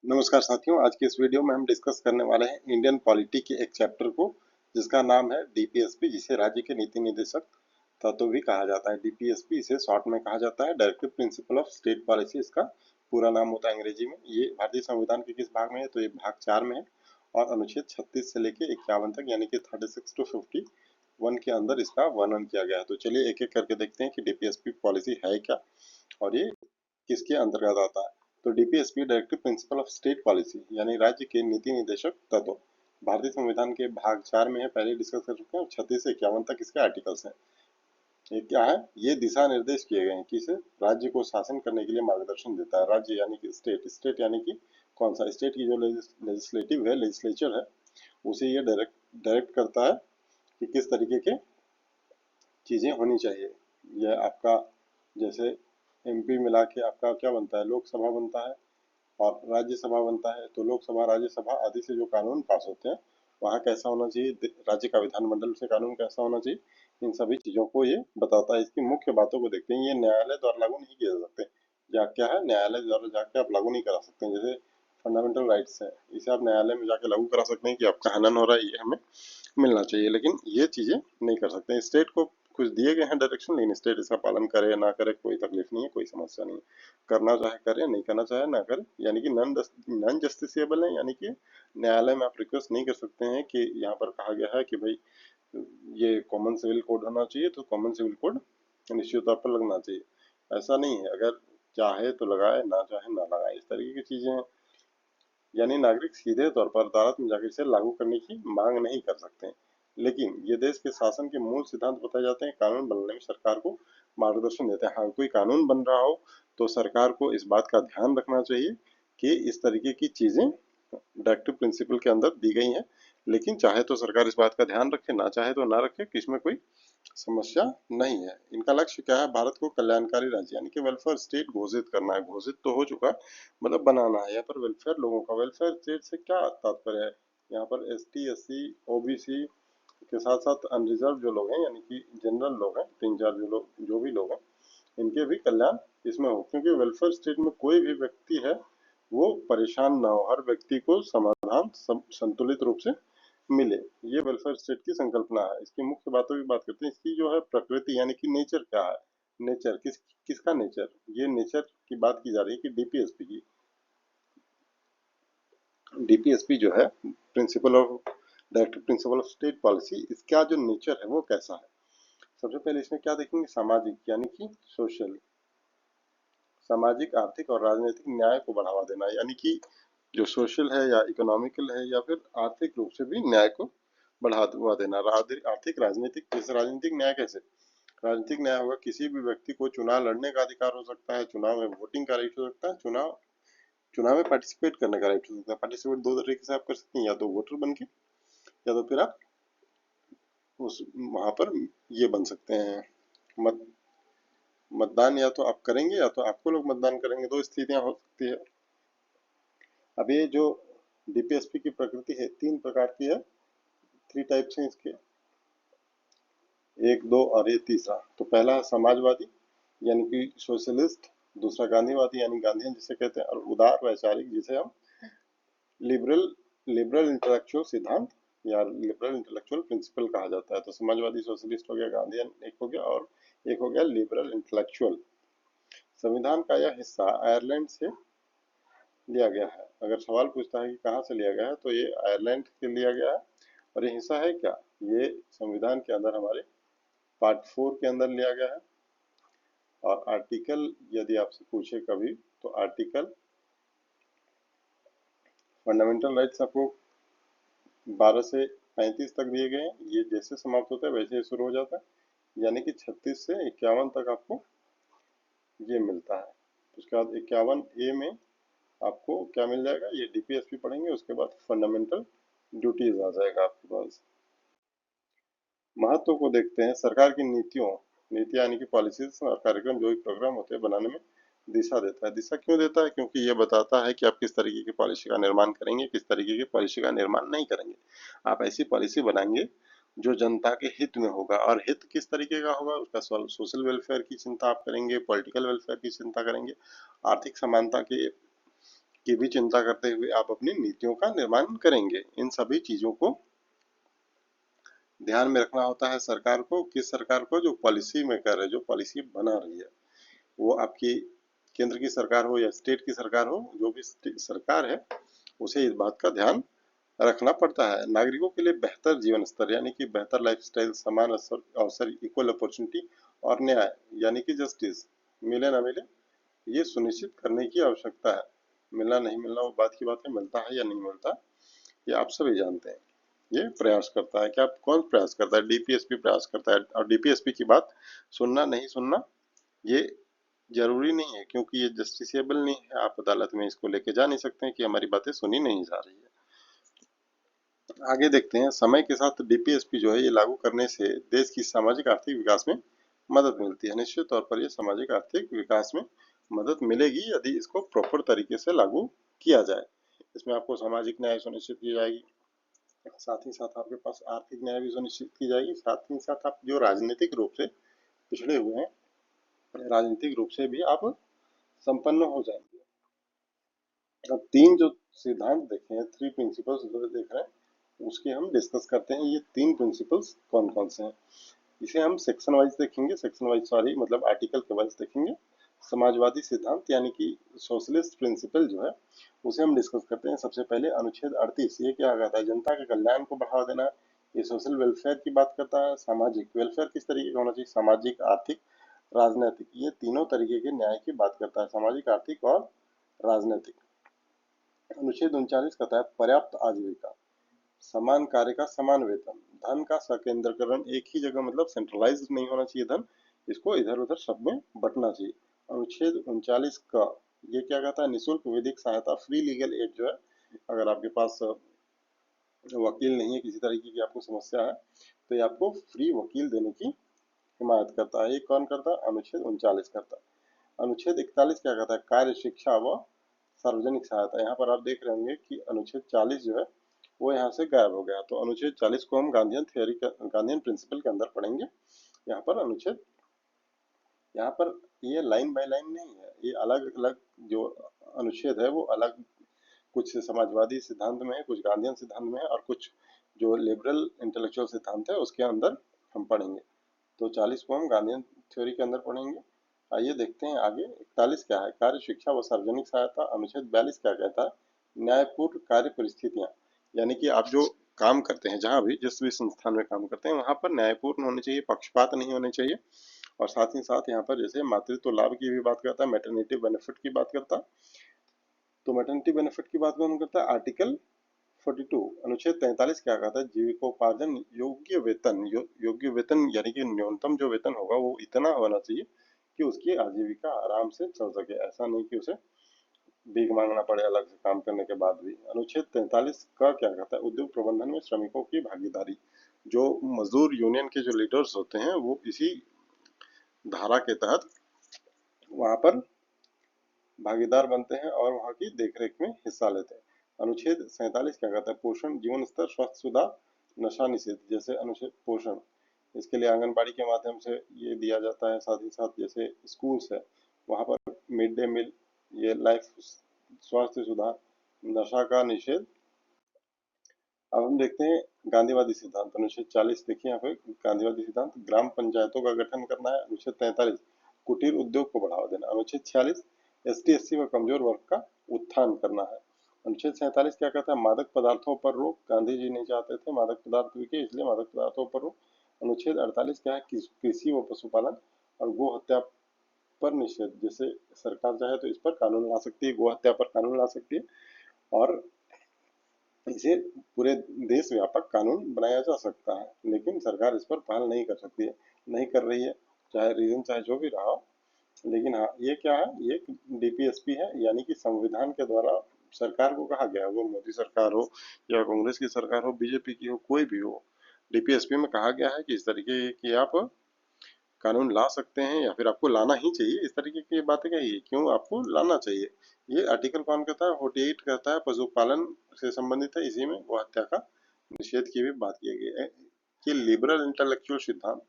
नमस्कार साथियों, आज के इस वीडियो में हम डिस्कस करने वाले हैं इंडियन पॉलिटी के एक चैप्टर को जिसका नाम है डीपीएसपी, जिसे राज्य के नीति निर्देशक तत्व भी कहा जाता है। डीपीएसपी इसे शॉर्ट में कहा जाता है directive principle of state policy, इसका पूरा नाम होता है अंग्रेजी में। ये भारतीय संविधान के किस भाग में है? तो ये भाग 4 में है और अनुच्छेद 36 से लेके 51 तक यानी कि 36 टू 51 के अंदर इसका वर्णन किया गया है। तो चलिए एक एक करके देखते हैं कि डीपीएसपी पॉलिसी है क्या और ये किसके अंतर्गत आता है। तो DPSP directive principle of state policy यानी राज्य के नीति निर्देशक तत्व भारतीय संविधान के भाग 4 में है, पहले डिस्कस कर चुके हैं। 36 से 51 तक इसके आर्टिकल्स हैं। ये क्या है? ये दिशा निर्देश किए गए हैं कि इसे राज्य को शासन करने के लिए मार्गदर्शन देता है। राज्य यानी कि स्टेट, स्टेट यानी कि कौन सा? स्टेट की जो लेजिस्लेटिव है, लेजिस्लेचर है, उसे ये डायरेक्ट करता है कि किस तरीके के चीजें होनी चाहिए। यह आपका जैसे एमपी मिला के आपका क्या बनता है? लोकसभा बनता है और राज्यसभा बनता है। तो लोकसभा, राज्यसभा आदि से जो कानून पास होते हैं, वहाँ कैसा होना चाहिए, राज्य का विधानमंडल से कानून कैसा होना चाहिए, इन सभी चीजों को ये बताता है। इसकी मुख्य बातों को देखते हैं। ये न्यायालय द्वारा लागू नहीं किए जा सकते। या क्या है? न्यायालय द्वारा जाके आप लागू नहीं करा सकते हैं। जैसे फंडामेंटल राइट्स है, इसे आप न्यायालय में जाके लागू करा सकते हैं कि आपका हनन हो रहा है, ये हमें मिलना चाहिए, लेकिन ये चीजें नहीं कर सकते। स्टेट को कुछ दिए गए हैं डायरेक्शन, लेकिन स्टेट इसका पालन करे ना करे कोई तकलीफ नहीं है, कोई समस्या नहीं है। करना चाहे करे, नहीं करना चाहे ना करे, यानी कि नॉन जस्टिसेबल है। यानी कि न्यायालय में आप रिक्वेस्ट नहीं कर सकते हैं कि यहाँ पर कहा गया है कि भाई ये कॉमन सिविल कोड होना चाहिए, तो कॉमन सिविल कोड निश्चित तौर पर लगना चाहिए। ऐसा नहीं है। अगर चाहे तो लगाए, ना चाहे ना लगाए, इस तरीके की चीजें हैं। यानी नागरिक सीधे तौर पर अदालत में जाकर इसे लागू करने की मांग नहीं कर सकते हैं। लेकिन ये देश के शासन के मूल सिद्धांत बताए जाते हैं। कानून बनने में सरकार को मार्गदर्शन देते हैं। हाँ, कोई कानून बन रहा हो तो सरकार को इस बात का ध्यान रखना चाहिए कि इस तरीके की चीजें डायरेक्टिव प्रिंसिपल के अंदर दी गई हैं। लेकिन चाहे तो सरकार इस बात का ध्यान रखे, ना चाहे तो ना रखे, कि इसमें कोई समस्या नहीं है। इनका लक्ष्य क्या है? भारत को कल्याणकारी राज्य यानी कि वेलफेयर स्टेट घोषित करना है। घोषित तो हो चुका है, मतलब बनाना है। यहाँ पर वेलफेयर, लोगों का वेलफेयर स्टेट से क्या तात्पर्य है? यहाँ पर एसटी, एससी, ओबीसी के साथ साथ अनरिजर्व जो लोग हैं, यानी कि जनरल लोग हैं, 3-4 जो भी लोग हैं, इनके भी कल्याण इसमें हो। क्योंकि वेलफेयर स्टेट में कोई भी व्यक्ति है वो परेशान ना हो, हर व्यक्ति को समाधान संतुलित रूप से मिले। ये वेलफेयर स्टेट की संकल्पना है। इसकी मुख्य बातों की बात करते हैं। इसकी जो है प्रकृति यानी कि नेचर क्या है? नेचर किसका नेचर? ये नेचर की बात की जा रही है कि डीपीएसपी की। डीपीएसपी जो है principle of directive principle of state policy, इसका जो नेचर है वो कैसा है? सबसे पहले इसमें क्या देखेंगे? सामाजिक यानी कि सोशल, सामाजिक, आर्थिक और राजनीतिक न्याय को बढ़ावा देना। यानी कि जो सोशल है या इकोनॉमिकल है या फिर आर्थिक रूप से भी न्याय को बढ़ावा देना। आर्थिक, राजनीतिक। जैसे राजनीतिक न्याय कैसे? राजनीतिक न्याय होगा किसी भी व्यक्ति को चुनाव लड़ने का अधिकार हो सकता है, चुनाव में वोटिंग का राइट हो सकता है, चुनाव में पार्टिसिपेट करने का राइट हो सकता है। पार्टिसिपेट दो तरीके से आप कर सकते हैं, या तो वोटर बन के, या तो फिर आप उस वहां पर ये बन सकते हैं, मत मतदान या तो आप करेंगे या तो आपको लोग मतदान करेंगे। दो स्थितियां हो सकती है। अब ये जो डीपीएसपी की प्रकृति है, 3 प्रकार की है, 3 टाइप्स हैं इसके, 1, 2 और ये तीसरा। तो पहला है समाजवादी यानी कि सोशलिस्ट, दूसरा गांधीवादी यानी गांधीयन जिसे कहते हैं, और उदार वैचारिक जिसे हम लिबरल लिबरल इंटेलेक्चुअल सिद्धांत या लिबरल इंटेलेक्चुअल प्रिंसिपल कहा जाता है। तो समाजवादी, सोशलिस्ट हो गया, गांधीयन एक हो गया, और एक हो गया लिबरल इंटेलेक्चुअल। संविधान का यह हिस्सा आयरलैंड से लिया गया है। अगर सवाल पूछता है कि कहाँ से लिया गया है, तो ये आयरलैंड से लिया गया है। और ये हिस्सा है क्या? ये संविधान के अंदर हमारे पार्ट 4 के अंदर लिया गया है। और आर्टिकल यदि आपसे पूछे कभी, तो आर्टिकल फंडामेंटल राइट्स आपको 12 से 35 तक दिए गए हैं। ये जैसे समाप्त होता है वैसे ही शुरू हो जाता है। यानी कि 36 से 51 तक आपको ये मिलता है। उसके बाद 51 ए में आपको क्या मिल जाएगा? ये डीपीएसपी पढ़ेंगे, उसके बाद फंडामेंटल ड्यूटीज आ जाएगा आपके पास। महत्व को देखते हैं। सरकार की नीतियां यानी कि पॉलिसीज और कार्यक्रम, जो भी प्रोग्राम होते हैं बनाने में दिशा देता है। दिशा क्यों देता है? क्योंकि ये बताता है कि आप किस तरीके की पॉलिसी का निर्माण करेंगे, किस तरीके की पॉलिसी का निर्माण नहीं करेंगे। आप ऐसी पॉलिसी बनाएंगे जो जनता के हित में होगा। और हित किस तरीके का होगा? उसका सोशल वेलफेयर की चिंता आप करेंगे, पॉलिटिकल वेलफेयर की चिंता करेंगे, आर्थिक समानता के की भी चिंता करते हुए आप अपनी नीतियों का निर्माण करेंगे। इन सभी चीजों को ध्यान में रखना होता है सरकार को, किस सरकार को, जो पॉलिसी मेकर है, जो पॉलिसी बना रही है, वो आपकी केंद्र की सरकार हो या स्टेट की सरकार हो, जो भी सरकार है उसे इस बात का ध्यान रखना पड़ता है। नागरिकों के लिए बेहतर जीवन स्तर यानी कि बेहतर लाइफस्टाइल, समान अवसर, इक्वल अपॉर्चुनिटी और न्याय यानी कि जस्टिस मिले ना मिले, ये सुनिश्चित करने की आवश्यकता है। मिलना नहीं मिलना वो बात की बात है, मिलता है या नहीं मिलता ये आप सभी जानते हैं। ये प्रयास करता है। क्या कौन प्रयास करता है? डीपीएसपी प्रयास करता है। और डीपीएसपी की बात सुनना नहीं सुनना ये जरूरी नहीं है, क्योंकि ये जस्टिसेबल नहीं है। आप अदालत में इसको लेके जा नहीं सकते हैं कि हमारी बातें सुनी नहीं जा रही है। आगे देखते हैं, समय के साथ डीपीएसपी जो है ये लागू करने से देश की सामाजिक आर्थिक विकास में मदद मिलती है। निश्चित तौर पर ये सामाजिक आर्थिक विकास में मदद मिलेगी यदि इसको प्रॉपर तरीके से लागू किया जाए। इसमें आपको सामाजिक न्याय सुनिश्चित की जाएगी, साथ ही साथ आपके पास आर्थिक न्याय भी सुनिश्चित की जाएगी, साथ ही साथ आप जो राजनीतिक रूप से पिछड़े हुए हैं, राजनीतिक रूप से भी आप संपन्न हो जाएंगे। अब तीन जो सिद्धांत देखे हैं, थ्री प्रिंसिपल्स जो देख रहे हैं, उसके हम डिस्कस करते हैं। ये तीन प्रिंसिपल्स कौन कौन से हैं, इसे हम सेक्शन वाइज देखेंगे, सेक्शन वाइज सॉरी मतलब आर्टिकल के वाइज देखेंगे। समाजवादी सिद्धांत यानी कि सोशलिस्ट प्रिंसिपल जो है उसे हम डिस्कस करते हैं। सबसे पहले अनुच्छेद 38, ये क्या कहता है? जनता के कल्याण को बढ़ावा देना। ये सोशल वेलफेयर की बात करता है। सामाजिक वेलफेयर किस तरीके का होना चाहिए? सामाजिक, आर्थिक, राजनैतिक, ये तीनों तरीके के न्याय की बात करता है, सामाजिक, आर्थिक और राजनैतिक। अनुच्छेद 39 कहता है पर्याप्त आजीविका, समान कार्य का समान वेतन, धन का सकेंद्रीकरण, एक ही जगह मतलब सेंट्रलाइज नहीं होना चाहिए धन, इसको इधर उधर सब में बंटना चाहिए। अनुच्छेद 39 का ये क्या कहता है? निःशुल्क विधिक सहायता, फ्री लीगल एड जो है, अगर आपके पास वकील नहीं है, किसी तरीके की आपको समस्या है, तो ये आपको फ्री वकील देने की हिमायत करता है। ये कौन करता है? अनुच्छेद 39 करता है। अनुच्छेद 41 क्या कहता है? कार्य, शिक्षा व सार्वजनिक सहायता। यहाँ पर आप देख रहे होंगे कि अनुच्छेद 40 जो है वो यहाँ से गायब हो गया, तो अनुच्छेद 40 को हम गांधीयन थ्योरी का, गांधीयन प्रिंसिपल के अंदर पढ़ेंगे। यहाँ पर अनुच्छेद, यहाँ पर ये लाइन बाय लाइन नहीं है, ये अलग अलग जो अनुच्छेद है वो अलग, कुछ समाजवादी सिद्धांत में है, कुछ गांधीयन सिद्धांत में है, और कुछ जो लिबरल इंटेलेक्चुअल सिद्धांत है उसके अंदर हम पढ़ेंगे। तो 40 को हम गांधीयन थ्योरी के अंदर पढ़ेंगे। आइए देखते हैं आगे 41 क्या है? कार्य, शिक्षा व सार्वजनिक सहायता। अनुच्छेद 42 क्या कहता है? न्यायपूर्ण कार्य परिस्थितियां, यानी कि आप जो काम करते हैं, जहां भी जिस भी संस्थान में काम करते हैं, वहां पर न्यायपूर्ण होने चाहिए, पक्षपात नहीं होने चाहिए। और साथ ही साथ यहाँ पर जैसे मातृत्व लाभ की भी बात करता है, मैटरनिटी बेनिफिट की बात करता है। तो मैटरनिटी बेनिफिट की बात कौन करता है? आर्टिकल 42। अनुच्छेद 43 क्या कहता है? जीविकोपार्जन योग्य वेतन, योग्य वेतन यानी कि न्यूनतम जो वेतन होगा वो इतना होना चाहिए कि उसकी आजीविका आराम से चल सके, ऐसा नहीं कि उसे भीख मांगना पड़े अलग से काम करने के बाद भी। अनुच्छेद 43 का क्या कहता है? उद्योग प्रबंधन में श्रमिकों की भागीदारी। जो मजदूर यूनियन के जो लीडर्स होते हैं वो इसी धारा के तहत वहां पर भागीदार बनते हैं और वहां की देखरेख में हिस्सा लेते हैं। अनुच्छेद 47 क्या कहता है? पोषण, जीवन स्तर, स्वास्थ्य सुधार, नशा निषेध। जैसे अनुच्छेद पोषण, इसके लिए आंगनबाड़ी के माध्यम से ये दिया जाता है, साथ ही साथ जैसे स्कूल्स है वहां पर मिड डे मील, ये लाइफ, स्वास्थ्य सुधार, नशा का निषेध। अब हम देखते हैं गांधीवादी सिद्धांत। अनुच्छेद 40 देखिए यहाँ पे, गांधीवादी सिद्धांत, ग्राम पंचायतों का गठन करना है। अनुच्छेद 43 कुटीर उद्योग को बढ़ावा देना। अनुच्छेद 46 एसटी एससी व कमजोर वर्ग का उत्थान करना है। अनुच्छेद 47 क्या कहता है? मादक पदार्थों पर रोक। गांधी जी नहीं चाहते थे मादक पदार्थ बिके, इसलिए मादक पदार्थों पर रोक। अनुच्छेद 48 क्या है? कृषि व पशुपालन और गो हत्या पर निषेध। जैसे सरकार चाहे तो इस पर कानून ला सकती है, गो हत्या पर कानून ला सकती है, और इसे पूरे देश व्यापक कानून बनाया जा सकता है, लेकिन सरकार इस पर पहल नहीं कर सकती है, नहीं कर रही है, चाहे रीजन चाहे जो भी रहा हो। लेकिन हाँ, ये क्या है? ये डीपीएसपी है, यानी कि संविधान के द्वारा सरकार को कहा गया है, वो मोदी सरकार हो या कांग्रेस की सरकार हो, बीजेपी की हो, कोई भी हो, डीपीएसपी में कहा गया है कि इस तरीके की आप कानून ला सकते हैं या फिर आपको लाना ही चाहिए। इस तरीके की बातें कही है, क्यों आपको लाना चाहिए। ये आर्टिकल कौन कहता है? 48 कहता है पशुपालन से संबंधित है, इसी में गौ हत्या का निषेध की भी बात की गई है। ये लिबरल इंटेलेक्चुअल सिद्धांत,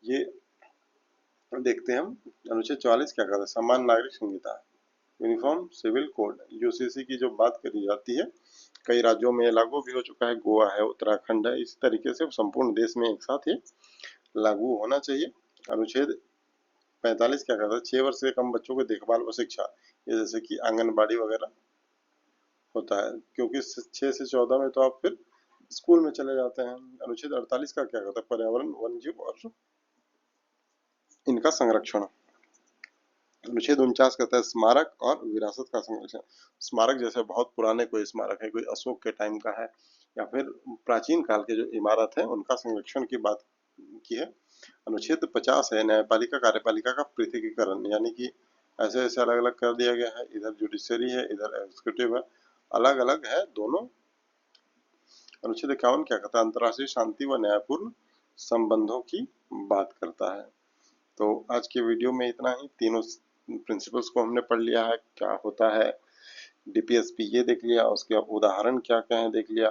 ये देखते हैं हम। अनुच्छेद 44 क्या कहता है? समान नागरिक संहिता, यूनिफॉर्म सिविल कोड यूसीसी की जो बात करी जाती है, कई राज्यों में लागू भी हो चुका है, गोवा है, उत्तराखंड है, इस तरीके से संपूर्ण देश में एक साथ ही लागू होना चाहिए। अनुच्छेद 45 क्या कहता है, 6 वर्ष से कम बच्चों को देखभाल व शिक्षा, ये जैसे कि आंगनबाड़ी वगैरह होता है, क्योंकि 6 से 14 में तो आप फिर स्कूल में चले जाते हैं। अनुच्छेद 48 का क्या कहता है, पर्यावरण, वन जीव और इनका संरक्षण। अनुच्छेद 49 कहता है स्मारक और विरासत का संरक्षण। स्मारक जैसे बहुत पुराने कोई स्मारक है, कोई अशोक के टाइम का है, या फिर प्राचीन काल के जो इमारत है उनका संरक्षण की बात की है। अनुच्छेद 50 है न्यायपालिका कार्यपालिका का पृथकीकरण, यानी कि ऐसे ऐसे अलग अलग कर दिया गया है, इधर जुडिशरी है, इधर एग्जीक्यूटिव है, अलग अलग है दोनों। अनुच्छेद 51 क्या कहता है, अंतर्राष्ट्रीय शांति व न्यायपूर्ण संबंधों की बात करता है। तो आज के वीडियो में इतना ही, तीनों प्रिंसिपल्स को हमने पढ़ लिया है, क्या होता है डीपीएसपी ये देख लिया, उसके उदाहरण क्या क्या है देख लिया,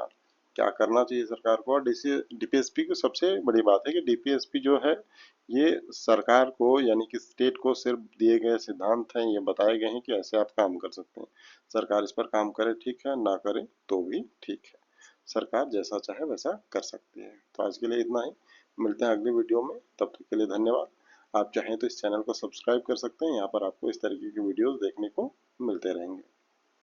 क्या करना चाहिए सरकार को। और डीपीएसपी की सबसे बड़ी बात है कि डीपीएसपी जो है ये सरकार को यानी कि स्टेट को सिर्फ दिए गए सिद्धांत हैं, ये बताए गए हैं कि ऐसे आप काम कर सकते हैं। सरकार इस पर काम करे ठीक है, ना करे तो भी ठीक है, सरकार जैसा चाहे वैसा कर सकती है। तो आज के लिए इतना ही, मिलते हैं अगली वीडियो में, तब तक के लिए धन्यवाद। आप चाहें तो इस चैनल को सब्सक्राइब कर सकते हैं, यहाँ पर आपको इस तरीके की वीडियोस देखने को मिलते रहेंगे।